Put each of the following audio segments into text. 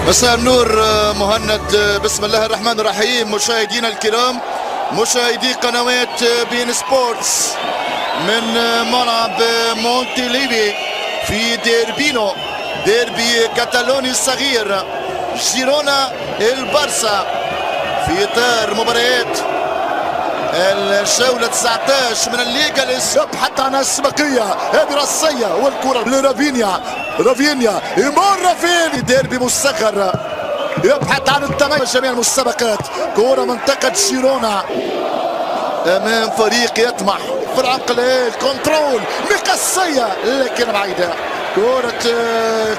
مساء النور مهند. بسم الله الرحمن الرحيم. مشاهدينا الكرام، مشاهدي قنوات بين سبورتس من ملعب مونتيليفي في ديربينو، ديربي كاتالوني الصغير، جيرونا البارسا، في اطار مباريات الجولة 19 من الليغا. يبحث عن السباقية، هذه رصية والكرة لرافينيا، رافينيا يمر رافينيا، ديربي مصغر يبحث عن التميز جميع المسابقات. كرة منطقة جيرونا امام فريق يطمح في العقل، الكنترول مقصية لكن بعيدة. كرة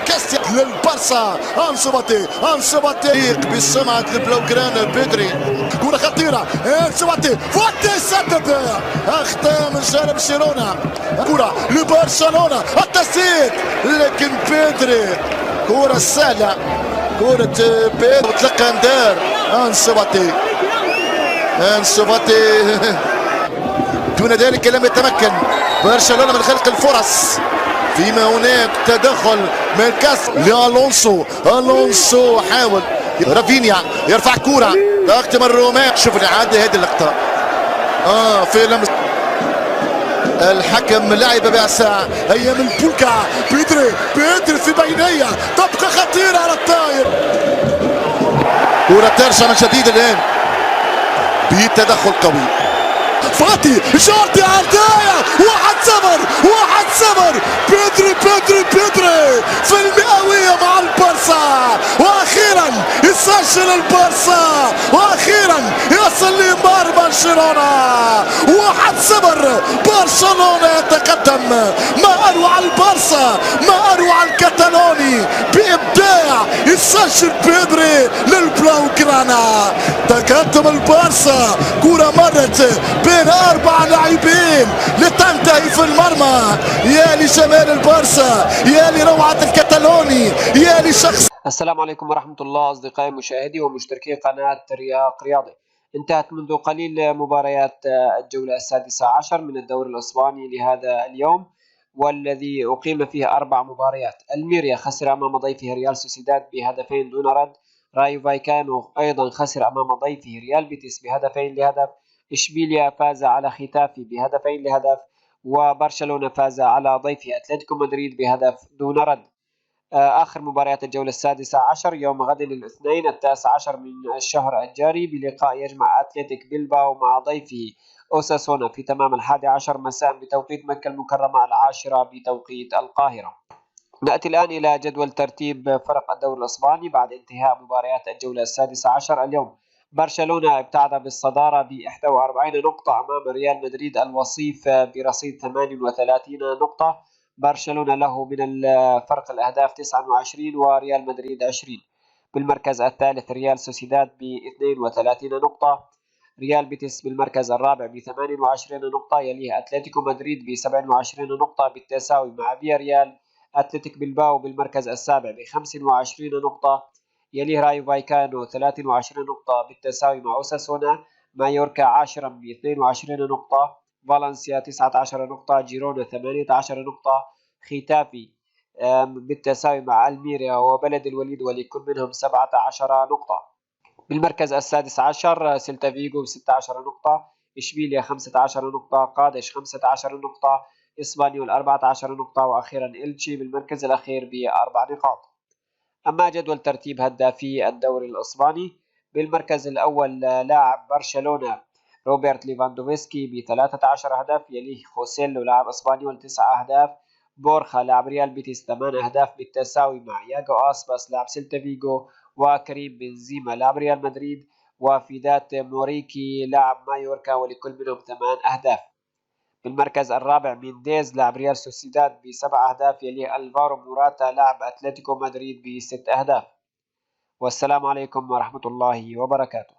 كاستيا للبارسا، انسو باتي بسمعة البلوغران بيدري، كرة خطيرة، انسو باتي سدد، اخطاء من جانب جيرونا. كرة لبرشلونة، التسديد لكن بيدري، كرة سهلة، كرة بيدري وتلقى اندار. انسو باتي دون ذلك لم يتمكن برشلونة من خلق الفرص، فيما هناك تدخل من كاس لالونسو حاول. رافينيا يرفع كرة ضغط من رومان. شوف الإعادة هذه اللقطة في لمس الحكم لعب بأساء أيام البولكا. بيدري في بينية، تبقى خطيرة على الطاير. كرة ترجع من جديد الآن بتدخل قوي. فاتي جوردي عردايا، 1-0 بيدري في المئوية مع البارسا، واخيرا يسجل البارسا، واخيرا يصل لمرمى جيرونا. 1-0 برشلونة يتقدم. ما اروع البارسا، ما اروع الكتالوني، بابداع يسجل بيدري للبلوغرانا. تقدم البارسا، كرة مرت بين 4 لاعبين لتنتهي في المرمى. يا لجمال البارسا، يا لروعة الكتالوني، يا لشخص. السلام عليكم ورحمة الله أصدقائي مشاهدي ومشتركي قناة رياق رياضي. انتهت منذ قليل مباريات الجولة 16 من الدوري الإسباني لهذا اليوم، والذي أقيم فيه 4 مباريات. الميريا خسر أمام ضيفه ريال سوسيداد بهدفين دون رد. رايو فايكانو أيضا خسر أمام ضيفه ريال بيتيس بهدفين لهدف. إشبيليا فاز على ختافي بهدفين لهدف. وبرشلونة فاز على ضيفه أتلتيكو مدريد بهدف دون رد. آخر مباريات الجولة 16 يوم غد الاثنين 19 من الشهر الجاري، بلقاء يجمع أتلتيك بيلباو مع ضيفه أوساسونا في تمام 11 مساء بتوقيت مكة المكرمة، 10 بتوقيت القاهرة. نأتي الآن إلى جدول ترتيب فرق الدوري الإسباني بعد انتهاء مباريات الجولة 16 اليوم. برشلونة ابتعد بالصدارة ب 41 نقطة أمام ريال مدريد الوصيف برصيد 38 نقطة. برشلونة له من فرق الأهداف 29 وريال مدريد 20. بالمركز الثالث ريال سوسيداد ب 32 نقطة. ريال بيتيس بالمركز الرابع ب 28 نقطة، يليه أتلتيكو مدريد ب 27 نقطة بالتساوي مع فياريال. أتلتيك بلباو بالمركز السابع ب 25 نقطة، يليه رايو فايكانو 23 نقطة بالتساوي مع أوساسونا. مايوركا عاشرا ب 22 نقطة. فالنسيا 19 نقطة. جيرونا 18 نقطة. ختافي بالتساوي مع الميريا وبلد الوليد ولكل منهم 17 نقطة. بالمركز السادس عشر سيلتا فيغو ب 16 نقطة. إشبيليا 15 نقطة. قادش 15 نقطة. إسبانيول 14 نقطة. وأخيرا إلتشي بالمركز الأخير ب4 نقاط. أما جدول ترتيب هدافي الدوري الإسباني، بالمركز الأول لاعب برشلونة روبرت ليفاندوفسكي ب 13 هدف، يليه خوسيلو لاعب إسبانيول 9 أهداف. بورخا لاعب ريال بيتيس 8 أهداف بالتساوي مع ياغو أسباس لاعب سيلتا فيغو. وكريم بنزيما لاعب ريال مدريد. وفيدات موريكي لاعب مايوركا ولكل منهم 8 أهداف. بالمركز الرابع مينديز لاعب ريال سوسيداد ب7 أهداف، يليه ألفارو موراتا لاعب أتلتيكو مدريد ب6 أهداف. والسلام عليكم ورحمة الله وبركاته.